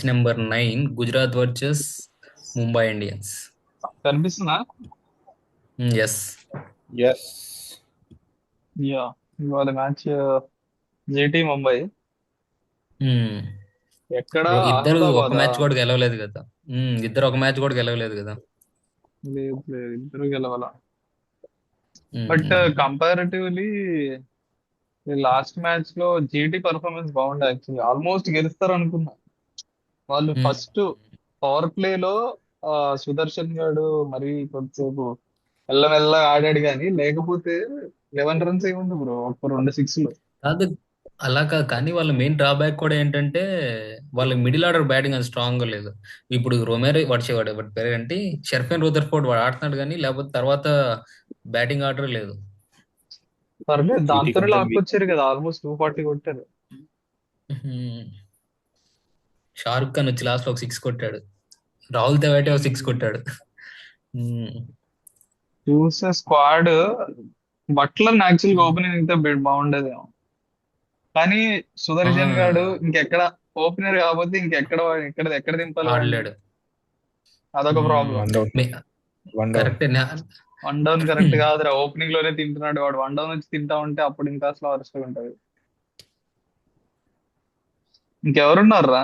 Number 9 Gujarat versus Mumbai Indians. కనిపిస్తుందా? Yes. Yes. Yeah, ఇవాళ match JT Mumbai. ఎక్కడ? ఇద్దరు ఒక అహ్మదాబాద్. మ్యాచ్ కూడా గెలవలేదు కదా. ఇద్దరు ఒక మ్యాచ్ కూడా గెలవలేదు కదా. లేదు లేదు, ఇద్దరు గెలవాల. బట్ కంపారిటివ్లీ లాస్ట్ మ్యాచ్ లో జీటీ పర్ఫార్మెన్స్ బాగుండే. యాక్చువల్లీ ఆల్మోస్ట్ గెలుస్తారు అనుకున్నా. వాళ్ళు ఫస్ట్ పవర్ ప్లే లో సుదర్శన్ గాడు మరి కొద్దిసేపు మెల్లమెల్లగా ఆడాడు, కానీ లేకపోతే 11 రన్స్ ఏముంది బ్రో, ఒక 2 6లు. కాదు, అలా కాదు, కానీ వాళ్ళ మెయిన్ డ్రాబ్యాక్ కూడా ఏంటంటే వాళ్ళ మిడిల్ ఆర్డర్ బ్యాటింగ్ అది స్ట్రాంగ్ గా లేదు. ఇప్పుడు రొమేరో వాడి పేరు ఏంటి, షెర్ఫెన్ రూదర్ఫోర్డ్ వాడు ఆడుతున్నాడు, కానీ లేకపోతే తర్వాత బ్యాటింగ్ ఆర్డర్ లేదు. పర్లేదు, జీటీ దాంతోనే కొంచెం వీక్. లాక్కొచ్చారు కదా, ఆల్మోస్ట్ 240 కొట్టారు. షారుఖ్ ఖాన్ వచ్చి లాస్ట్ లో ఒక 6 కొట్టాడు. రాహుల్ తెవాటి ఒక 6 కొట్టాడు. చూసే స్క్వాడ్ బట్లర్ యాక్చువల్గా ఓపెనింగ్ అయితే బాగుండేదేమో, కానీ సుదర్శన్ గాడు ఇంకెక్కడ ఓపెనర్ కాకపోతే ఎక్కడ దింపాలి వాడిని? ఆడలేడు. అదొక problem. One down. Correct. One down correct కాదురా, ఓపెనింగ్ లోనే తింటున్నాడు వాడు. వన్ డౌన్ వచ్చి తింటా ఉంటే అప్పుడు ఇంకా అసలు వరుసగా ఉంటది. ఇంకెవరున్నారా?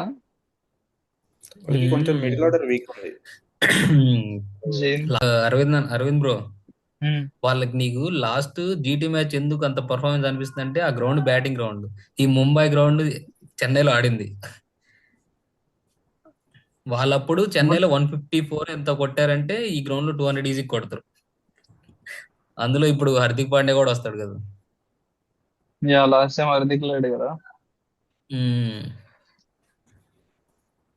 కొంచెం మిడిల్ ఆర్డర్ వీక్ ఉంది. అరవింద్ బ్రో, వాళ్ళకి నీకు లాస్ట్ జీటీ మ్యాచ్ ఎందుకు అంత పర్ఫార్మెన్స్ అనిపిస్తుంది అంటే ఆ గ్రౌండ్ బ్యాటింగ్ గ్రౌండ్. ఈ ముంబై గ్రౌండ్ చెన్నైలో ఆడింది. వాళ్ళప్పుడు చెన్నైలో 154 ఎంత కొట్టారంటే ఈ గ్రౌండ్ లో 200 ఈజీ కొడతారు. అందులో ఇప్పుడు హార్దిక్ పాండ్యా కూడా వస్తాడు కదా. లాస్ట్ టైం హార్దిక్ లేడు కదా.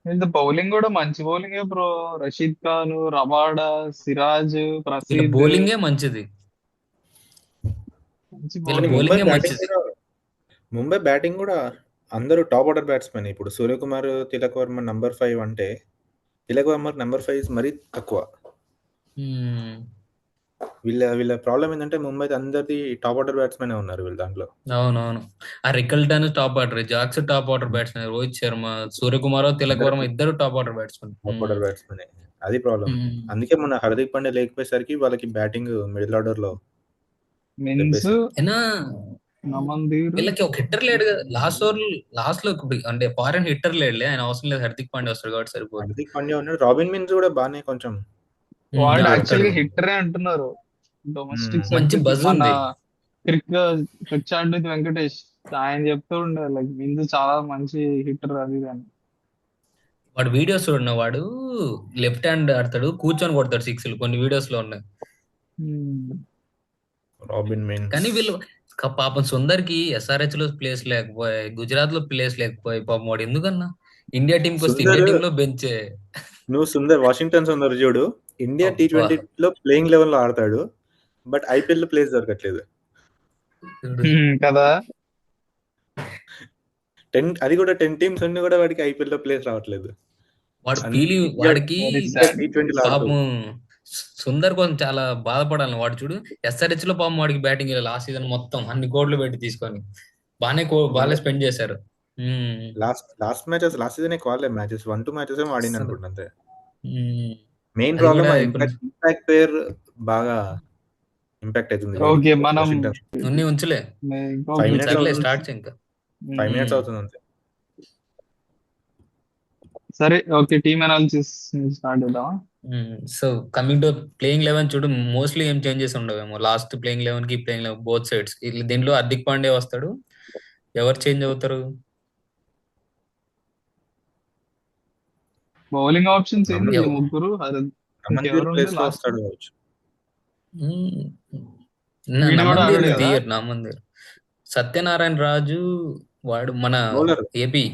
వీళ్ళ బౌలింగ్ కూడా మంచి బౌలింగే బ్రో. రషీద్ ఖాన్, రబాడా, సిరాజ్, ప్రసీద్. బౌలింగే మంచిది. మంచి వీళ్ళ బౌలింగ్. బౌలింగే మంచిది. ముంబై బ్యాటింగ్ కూడా అందరూ టాప్ ఆర్డర్ బ్యాట్స్మెన్. ఇప్పుడు సూర్యకుమార్, తిలక్ వర్మ నంబర్ 5 అంటే తిలక్ వర్మ నంబర్ 5 మరీ తక్కువ. వీళ్ళ ప్రాబ్లం ఏంటంటే ముంబై అందరిది టాప్ ఆర్డర్ బ్యాట్స్మెన్ ఉన్నారు వీళ్ళ దాంట్లో. అవునవును. ఆ Rickelton top order, Jacks top order batsmen, Rohit Sharma, Suryakumar, Tilak Varma ఇద్దరు top order batsmen. Top order batsmen, అది ప్రాబ్లం. అందుకే మన హార్దిక్ పాండ్యా లేకపోయేసరికి వాళ్ళకి బ్యాటింగ్ మిడిల్ ఆర్డర్ లో వీళ్ళకి ఒక హిట్టర్ లేడు కదా లాస్ట్ లో అంటే ఫారెన్ హిట్టర్ లేడులే, ఆయన అవసరం లేదు. హార్దిక్ పాండ్యా వస్తాడు కాబట్టి సరిపోతుంది. హార్దిక్ పాండ్యా ఉన్నాడు, రాబిన్ మిన్స్ కూడా బాగానే కొంచెం వాడు యాక్చువల్గా హిట్టరే అంటున్నారు. డొమెస్టిక్ మంచి బజ్ మన ఉంది. క్రికెట్ చాట్ వెంకటేష్ ఆయన చెప్తూ ఉండే లైక్ బిందు చాలా మంచి హిట్టర్ అది కానీ. వాడు వీడియోస్ చూడన్నా, వాడు లెఫ్ట్ హ్యాండ్ ఆడతాడు, కూర్చొని కొడతాడు 6లు, కొన్ని వీడియోస్ లో ఉన్నాయి. Robin mince. కానీ వీళ్ళు పాపం సుందర్కి SRH లో ప్లేస్ లేకపోయి, గుజరాత్ లో ప్లేస్ లేకపోయి, పాపం వాడు ఎందుకన్నా ఇండియా టీం కి వస్తే ఇండియా టీం లో బెంచే. నువ్వు వాషింగ్టన్ సుందర్ చూడు, ఇండియా T20 లో ప్లేయింగ్ లెవెల్ లో ఆడతాడు, బట్ IPL లో ప్లేస్ దొరకట్లేదు కదా. అది కూడా 10 టీమ్స్ ఉండి కూడా వాడికి IPL లో ప్లేస్ రావట్లేదు. వాడికి పాపం సుందర్ కోసం చాలా బాధపడాలి. వాడు చూడు SRH లో పాపం వాడికి బ్యాటింగ్ లాస్ట్ సీజన్ మొత్తం అన్ని కోట్లు పెట్టి తీసుకొని బాగానే స్పెండ్ చేశారు. లాస్ట్ సీజన్ మ్యాచెస్ 1-2 మ్యాచెస్ ఆడింది అనుకుంటా అంతే. మెయిన్ ప్రాబ్లమ్ ఇంపాక్ట్ ప్లేయర్ బాగా ఇంపాక్ట్ అవుతుంది. ఓకే, మనం ఉంచలే 5 minutes స్టార్ట్ ఇంకా 5 minutes అవుతుంది అంతే. సరే, ఓకే, టీమ్ అనాలిసిస్ స్టార్ట్ చేద్దామా? సో కమింగ్ టు ప్లేయింగ్ 11 చూడు, మోస్ట్లీ ఏం చేంజెస్ ఉండవేమో లాస్ట్ ప్లేయింగ్ 11 కి ప్లేయింగ్ 11 బోత్ సైడ్స్. దీంట్లో హార్దిక్ పాండ్యా వస్తాడు. ఎవరు చేంజ్ అవుతారు? బౌలింగ్ ఆప్షన్స్ ఏంటి? ముగ్గురు నామందిర్, సత్యనారాయణ రాజు, వాడు మన ఏపీ.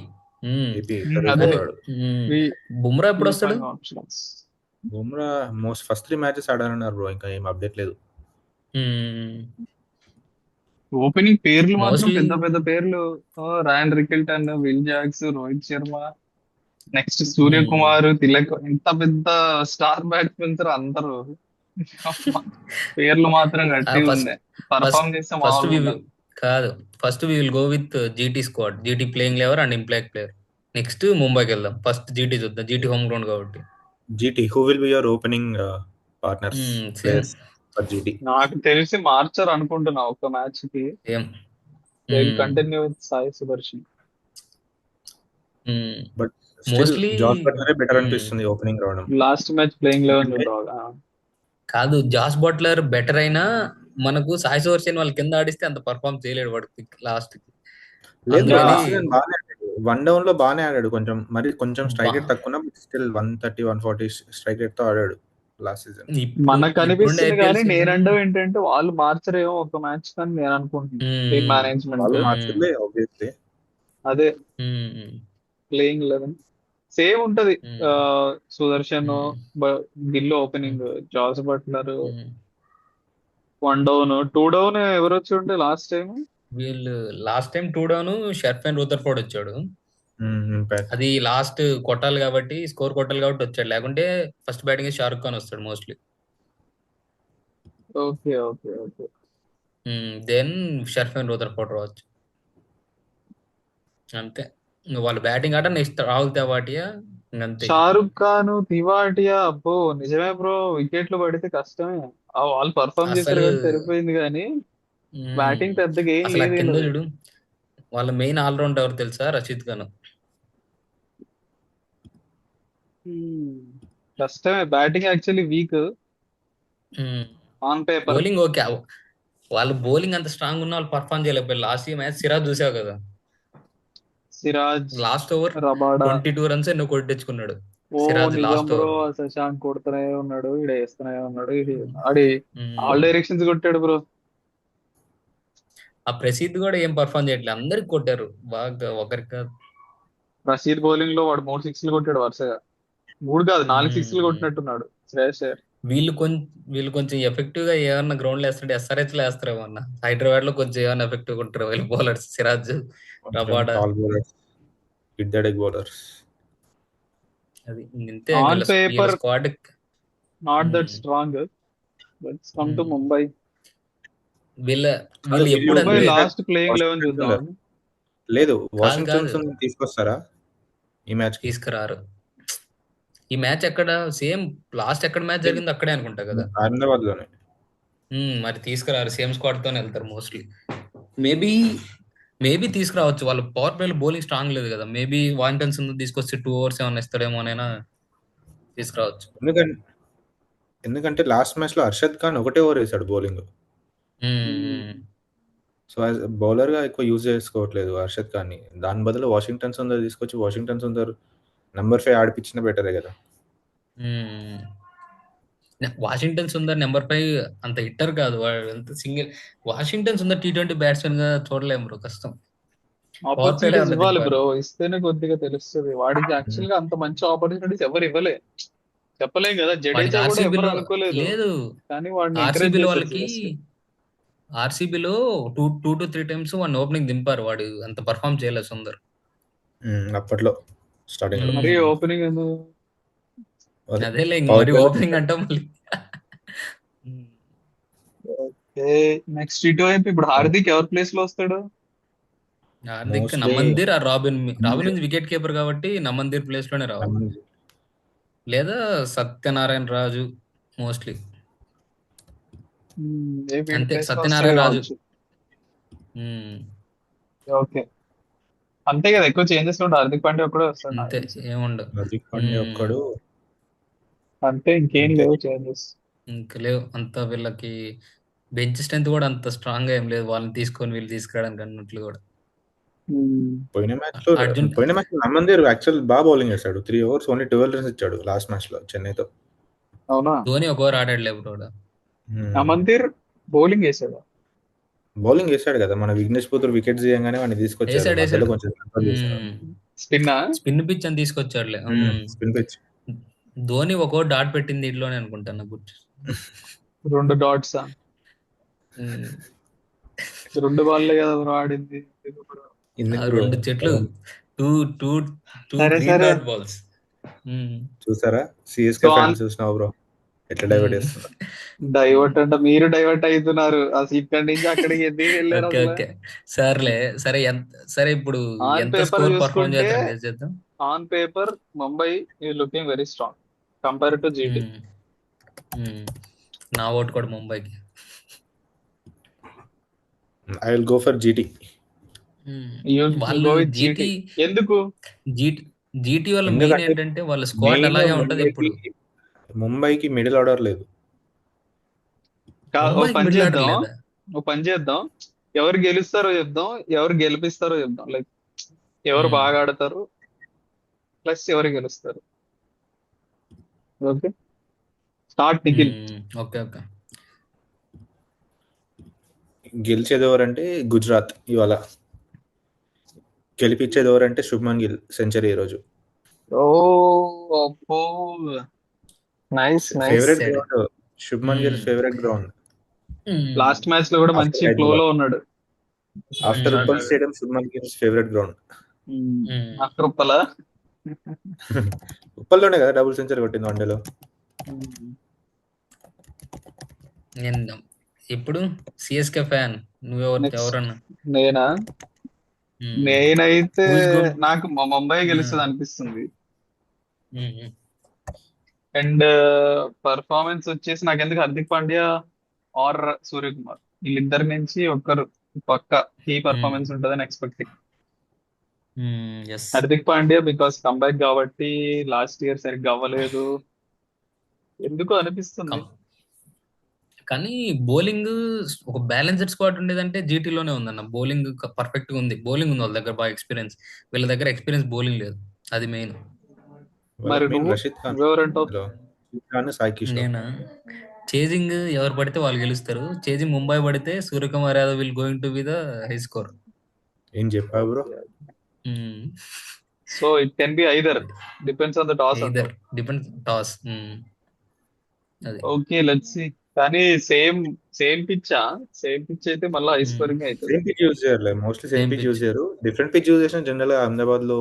బుమ్రా ఎప్పుడు వస్తాడు? బుమ్రా ఫస్ట్ 3 మ్యాచెస్ ఆడారన్నారు బ్రో, ఇంకా ఏం అప్డేట్ లేదు. ఓపెనింగ్ పేర్లు మాత్రం పెద్ద పెద్ద పేర్లు. Ryan Rickelton, Will Jacks, Rohit Sharma, next Suryakumar, Tilak, ఇంత పెద్ద స్టార్ బ్యాట్స్మెన్స్ అందరూ. పేర్లు మాత్రం గట్టి ఉన్నాయి. పర్ఫార్మ్ చేస్తే కాదు, first we will go with GT squad, GT playing 11 and impact player. Next ముంబైకి వెళ్దాం. ఫస్ట్ జీటీ చూద్దాం. జీటీ హోమ్ గ్రౌండ్ కాబట్టి. GT who will be your opening partners same players for GT? నాకు తెలిసి మార్చర్ అనుకుంటున్నా ఒక మ్యాచ్ కి. Same. They will continue with Sai Sudharsan. But still mostly Jos బట్లరే బెటర్ అనిపిస్తుంది ఓపెనింగ్ రావడం. లాస్ట్ మ్యాచ్ ప్లేయింగ్ లెవెన్ ఎందుకంటే చూడగా కాదు, జాస్ బట్లర్ బెటర్ అయినా మనకు సాయి సుదర్శన్ వాళ్ళ కింద ఆడిస్తే అంత పర్ఫార్మ్ చేయలేడు వాడికి లాస్ట్ కి. లేదు యా అందుకని లాస్ట్ సీజన్ బాగానే ఆడాడు, వన్ డౌన్ లో బాగానే ఆడాడు. కొంచెం స్ట్రైక్ రేట్ బా- తక్కువ, స్టిల్ 130-140 స్ట్రైక్ రేట్ తో ఆడాడు లాస్ట్ సీజన్. మనకు ఇప్పుడుండే అనిపిస్తుంది ఐపీఎల్ కానీ సీజన్. నేనంటే ఏంటంటే వాళ్ళు మార్చరేమో ఒక మ్యాచ్ కానీ నేను అనుకుంటున్నాను టీమ్ మేనేజ్మెంట్. వాళ్ళు మార్చలే ఆబ్వియస్లీ. అదే ప్లేయింగ్ లెవెన్ సేమ్ ఉంటది. Sudarshan, Gill opening, Jos Buttler, 1 down 2 down ఎవరు వచ్చి ఉంటే లాస్ట్ టైం. వీళ్ళు last time 2 down Sherfane Rutherford వచ్చాడు. ఇంపాక్ట్ అది లాస్ట్ కొట్టాలి కాబట్టి, స్కోర్ కొట్టాలి కాబట్టి వచ్చాడు. లేకుంటే ఫస్ట్ బ్యాటింగ్ షారుఖ్ ఖాన్ వస్తాడు mostly. Okay okay okay. Then Sherfane Rutherford రావచ్చు. అంతే. ఇంక వాళ్ళు బ్యాటింగ్ ఆట నెక్స్ట్ రాహుల్ తెవాటియా అంతే. షారుఖ్ ఖాన్, తివాటియా, అబ్బో నిజమే బ్రో, వికెట్లు పడితే కష్టమే. వాళ్ళు పర్ఫార్మ్ చేశారు అసలు కాబట్టి సరిపోయింది కానీ బ్యాటింగ్ పెద్దగా ఏం అసలు లేదు కింద వీళ్ళది. చూడు, వాళ్ళ మెయిన్ ఆల్రౌండర్ ఎవరు తెలుసా? రషీద్ ఖాన్. కష్టమే. Batting actually week on paper. Bowling okay. వాళ్ళు బౌలింగ్ అంత స్ట్రాంగ్ ఉన్న వాళ్ళు పర్ఫార్మ్ చేయలేకపోయారు. లాస్ట్ మ్యాచ్ సిరాజ్ చూసావు కదా, Siraj, last over Rabada. 22 runs ఎన్నో కొట్టించుకున్నాడు ఓ సిరాజ్ నిజం లాస్ట్ బ్రో, ఓవర్. శశాంక్ కొడుతూనే ఉన్నాడు, ఈడ వేస్తూనే ఉన్నాడు, ఇది ఆడి ఆల్ డైరెక్షన్స్ కొట్టాడు బ్రో. ఆ ప్రసిద్ధ్ కూడా ఏం పర్ఫార్మ్ చేయట్లేదు. అందరికి కొట్టారు బాగా, ఒకరికి కాదు. రషీద్ బౌలింగ్ లో వాడు 3 సిక్స్లు కొట్టాడు వరుసగా. 3 కాదు 4 సిక్స్లు కొట్టినట్టున్నాడు శ్రేయస్ అయ్యర్. వీళ్ళు కొంచెం ఎఫెక్టివ్ గా ఏమన్నా గ్రౌండ్ లో వేస్తుంటే SRH లో వేస్తారు ఏమన్నా. హైదరాబాద్ లో కొంచెం ఏమన్నా ఎఫెక్టివ్ ఉంటారు వీళ్ళు bowlers, Siraj, Rabada. Tall bowlers, hit bowlers. అది ఇంతే. ఆన్ వీళ్ళ paper squad not that strong, but come to Mumbai. వీళ్ళు వీళ్ళు ఎప్పుడు ముంబై అంతే. లాస్ట్ ప్లేయింగ్ లెవెన్ చూద్దాం. లేదు, కాదు వాషింగ్టన్ తీసుకొస్తారా ఈ మ్యాచ్ కి? తీసుకురారు. ఈ మ్యాచ్ ఎక్కడ సేమ్ లాస్ట్ ఎక్కడ మ్యాచ్ జరిగిందో అక్కడే అనుకుంటా కదా. అహ్మదాబాద్ లోనే. మరి తీసుకురారు, సేమ్ స్క్వాడ్ తోనే వెళ్తారు మోస్ట్లీ. మేబీ తీసుకురావచ్చు. వాళ్ళ పవర్ ప్లే బౌలింగ్ స్ట్రాంగ్ లేదు కదా. మేబీ వాషింగ్టన్ తీసుకొచ్చి 2 overs ఏమైనా ఇస్తాడేమో అనైనా తీసుకురావచ్చు. ఎందుకంటే లాస్ట్ మ్యాచ్ లో అర్షద్ ఖాన్ ఒకటే ఓవర్ వేసాడు బౌలింగ్. సో బౌలర్ గా ఎక్కువ యూజ్ చేసుకోవట్లేదు అర్షద్ ఖాన్ ని. దాని బదులు వాషింగ్టన్ సుందర్ తీసుకొచ్చి వాషింగ్టన్ సుందర్ నెంబర్ 5 ఆడిపించిన బెటరే కదా. వాషింగ్టన్ సుందర్ నెంబర్ 5 అంత హిట్టర్ కాదు. వాడు ఎంత single. Washington Sundar T20 batsmen గా చూడలేము బ్రో, కష్టం. ఆపర్చునిటీస్ ఇవ్వాలి బ్రో, ఇస్తేనే కొద్దిగా తెలుస్తుంది. వాడికి యాక్చువల్ గా అంత మంచి ఆపర్చునిటీస్ ఎవరు ఇవ్వలే, చెప్పలేం కదా. జడేజా కూడా ఎవరు అనుకోలేదు, లేదు. కానీ వాడిని ఎంకరేజ్ ఆర్సీబీలో చేశారు వాళ్ళకి CSK. ఆర్సీబీలో 2 to 3 times వాడిని ఓపెనింగ్ దింపారు. వాడు అంత పర్ఫార్మ్ చేయలేదు సుందర్ అప్పట్లో స్టార్టింగ్ లో. మరి ఓపెనింగ్ అదేలే, మరి ఓపెనింగ్ అంటాం మళ్ళీ. నెక్స్ట్ ఇటు వైపు ఇప్పుడు హార్దిక్ ఎవరి ప్లేస్ లో వస్తాడు? Hardik Naman Dhir, robin wicket keeper కాబట్టి నమందిర్ ప్లేస్ లోనే రావాలి, లేదా సత్యనారాయణ రాజు మోస్ట్లీ. అంతే, సత్యనారాయణ రాజు. ఓకే, అంతే కదా. ఎక్కువ చేంజెస్ ఉంటాయి. హార్దిక్ పాండ్యా ఒక్కడే వస్తాడు, అంతే, ఏముండదు. హార్దిక్ పాండ్యా ఒక్కడు అంతే, ఇంకేం లేవు చేంజెస్. ఇంకా లేవు. అంత వీళ్ళకి బెంచ్ స్ట్రెంత్ కూడా అంత స్ట్రాంగ్ గా ఏం లేదు, వాళ్ళని తీసుకొని వీళ్ళు తీసుకురావడానికి అన్నట్లు కూడా. పోయిన మ్యాచ్ నమందిర్ యాక్చువల్ బాగా బౌలింగ్ చేశాడు. 3 overs ఓన్లీ 12 runs ఇచ్చాడు లాస్ట్ మ్యాచ్ లో చెన్నైతో. అవునా? ధోని ఒక ఓవర్ ఆడాడు లేవు. నమందిర్ బౌలింగ్ వేసాడు. బౌలింగ్ వేసాడు కదా, మన విఘ్నేష్ పుత్ర వికెట్ చేయగానే వాడిని తీసుకొచ్చాడు. స్పిన్ పిచ్ అని తీసుకొచ్చాడులే. Spin pitch. ధోని ఒక డాట్ పెట్టింది ఇంట్లోనే అనుకుంటాను. 2 dots 2 బాల్లే కదా బ్రో ఆడింది. 2 చెట్లు, 2 green dot balls. చూసారా CSK ఫ్యాన్స్ చూసినావు బ్రో ఎట్లా డైవర్ట్ చేస్తున్నారు? డైవర్ట్ అంటే మీరు డైవర్ట్ అవుతున్నారు. అసలు ఇక్కడి నుంచి అక్కడికి ఎందుకు వెళ్ళారు? సరే ఇప్పుడు ఎంత స్కోర్ పర్ఫార్మ్ చేద్దాం. On paper Mumbai is looking very strong compare to GT. Um, um. నా ఓటు కూడా ముంబైకి. I will go for GT. You వాళ్ళు గో విత్ జీటీ. జీటీ ఎందుకు? జీటీ జీటీ వల్ల మెయిన్ ఎందుకంటే ఏంటంటే వాళ్ళ స్క్వాడ్ మెయిన్ అలాగే ఉంటది ముంబైకి ఎప్పుడు. ముంబైకి మిడిల్ ఆర్డర్ లేదు. ఓ ముంబైకి పని మిడిల్ ఆర్డర్ చేద్దాం, లేదా? ఓ పని చేద్దాం. ఎవరు గెలుస్తారో చెప్దాం, ఎవరు గెలిపిస్తారో చెప్దాం. లైక్ ఎవరు ఉమ్, బాగా ఆడతారు ప్లస్ ఎవరు గెలుస్తారు. Okay, start Nikhil. Okay okay. గెలిచేది ఎవరంటే గుజరాత్ ఇవాళ, గెలిపించేది ఎవరంటే శుభ్మన్ గిల్ సెంచరీ ఈరోజు. ఓ అబ్బో, నైస్ నైస్. ఫేవరెట్ సరే. Ground, Shubman Gill favourite ground. Last match లో కూడా మంచి ఆఫ్టర్ ఫ్లో లో ఉన్నాడు. After Uppal stadium Shubman Gill favourite ground. After ఉప్పలా. ఉప్పల్లోనే కదా డబుల్ సెంచరీ కొట్టింది వన్డేలో. నేను ఇప్పుడు సిఎస్కే ఫ్యాన్, నువ్వెవరు నెక్స్ట్ ఎవరన్నా? నేనా? ఉమ్, నేనైతే who is good? నాకు ముంబై గెలుస్తుంది అనిపిస్తుంది. అండ్ పర్ఫార్మెన్స్ వచ్చేసి నాకు ఎందుకు హార్దిక్ పాండ్యా ఆర్ సూర్యకుమార్ వీళ్ళిద్దరి నుంచి ఒక్కరు పక్క కీ పర్ఫార్మెన్స్ ఉంటుందని expecting. Yes. Hardik Pandya because comeback కాబట్టి, లాస్ట్ ఇయర్ సరిగ్గా అవ్వలేదు ఎందుకు అనిపిస్తుంది. కానీ బౌలింగ్ ఒక బ్యాలెన్స్డ్ స్క్వాడ్ ఉండేదంటే జీటీలోనే ఉందన్న. బౌలింగ్ పర్ఫెక్ట్ గా ఉంది, బౌలింగ్ ఉంది వాళ్ళ దగ్గర, బాగా ఎక్స్పీరియన్స్. వీళ్ళ దగ్గర ఎక్స్పీరియన్స్ బౌలింగ్ లేదు, అది మెయిన్. మరి మెయిన్ నువ్వు రషీద్ ఖాన్, ఎవరంటావు? సాయి కిషోర్. నేను చేజింగ్ ఎవరు పడితే వాళ్ళు గెలుస్తారు. చేజింగ్ ముంబై పడితే Suryakumar Yadav will going to be the high score. ఏం చెప్పావు bro? So it can be either, depends on the toss. Either depend toss. అదే. Okay let's see. కానీ సేమ్ సేమ్ పిచ్చా? సేమ్ పిచ్ అయితే మళ్ళీ హై స్కోరింగ్ అవుతుంది. సేమ్ పిచ్ యూజ్ చేయరు, mostly same pitch use చేయరు. డిఫరెంట్ పిచ్ యూజ్ చేసిన general గా అహ్మదాబాద్ లో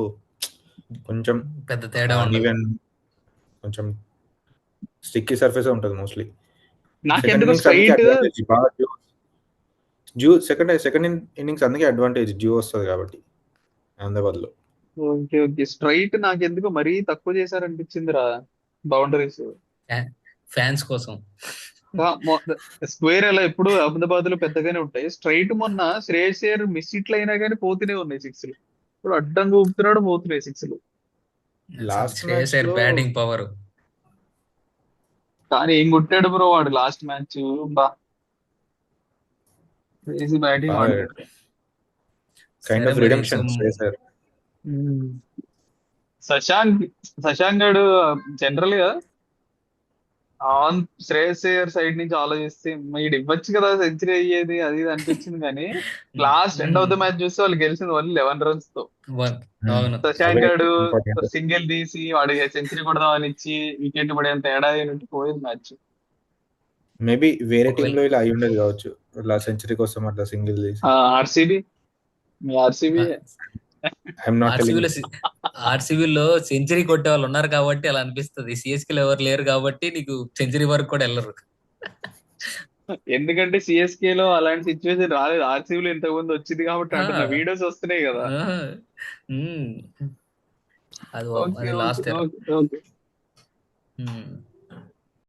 కొంచెం పెద్ద తేడా ఉండదు, ఈవెన్ కొంచెం స్టిక్కీ సర్ఫేస్ ఉంటుంది మోస్ట్లీ. నాకెందుకు స్ట్రైట్ సెకండ్ ఇన్నింగ్స్ అందుకే అడ్వాంటేజ్ జియో వస్తుంది కాబట్టి అహ్మదాబాద్ లో. ఓకే ఓకే, స్ట్రైట్ నాకెందుకు మరీ తక్కువ చేశారనిపించింది రా బౌండరీస్. ఫ్యాన్స్ కోసం. స్క్వేర్ అలా ఎప్పుడు అహ్మదాబాద్ లో పెద్దగానే ఉంటాయి. స్ట్రైట్ మొన్న శ్రేయస్ అయ్యర్ మిస్ ఇట్లు అయినా కానీ పోతూనే ఉన్నాయి సిక్స్లు. ఇప్పుడు అడ్డంగా ఊపుతున్నాడు, పోతున్నాయి సిక్స్లు. లాస్ట్ మ్యాచ్ లో బ్యాటింగ్ పవర్. కానీ ఏం కొట్టాడు బ్రో వాడు లాస్ట్ మ్యాచ్. బా బ్యాటింగ్ ఆడాడు. కైండ్ ఆఫ్ రిడెంప్షన్ చేశారు. శశాంక్ గడు జనరల్ గా ఆన్ శ్రేయస్ అయ్యర్ సైడ్ నుంచి ఆలోచిస్తే మీరు ఇవ్వచ్చు కదా సెంచరీ అయ్యేది అది ఇది అనిపించింది. కానీ last end of the match చూస్తే వాళ్ళు గెలిచింది ఓన్లీ 11 runs తో. శశాంక్ గడు సింగిల్ తీసి వాడికి సెంచరీ కొడదామని ఇచ్చి వికెట్ పడేంత తేడా అయినట్టు పోయింది మ్యాచ్. మేబీ వేరే టీమ్ లో ఇలా అయి ఉండేది కావచ్చు, అట్లా సెంచరీ కోసం అట్లా సింగిల్ తీసి. ఆర్సీబీ, మీ ఆర్సీబీ ఆర్సీబీలో సెంచరీ కొట్టే వాళ్ళు ఉన్నారు కాబట్టి అలా అనిపిస్తుంది. సిఎస్కేలో ఎవరు లేరు కాబట్టి నీకు సెంచరీ వరకు కూడా వెళ్ళరు. ఎందుకంటే సిఎస్కే లో అలాంటి సిచ్యువేషన్ రాలేదు. ఆర్సీబీలో ఇంతకు ముందు వచ్చింది కాబట్టి అంటున్నా, వీడియోస్ వస్తున్నాయి కదా. అది లాస్ట్.